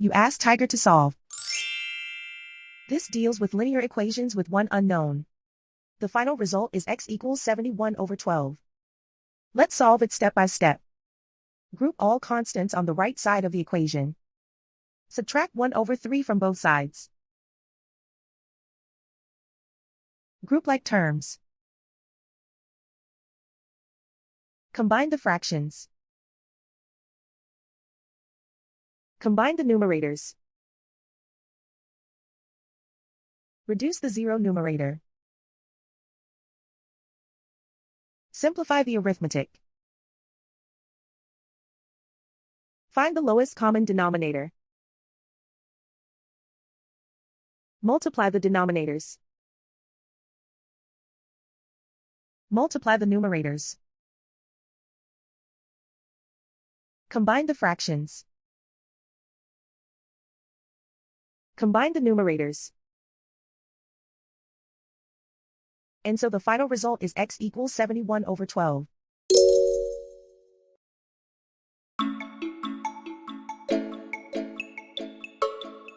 You ask Tiger to solve. This deals with linear equations with one unknown. The final result is x equals 71/12. Let's solve it step by step. Group all constants on the right side of the equation. Subtract 1/3 from both sides. Group like terms. Combine the fractions. Combine the numerators. Reduce the zero numerator. Simplify the arithmetic. Find the lowest common denominator. Multiply the denominators. Multiply the numerators. Combine the fractions. Combine the numerators. And so the final result is x equals 71/12.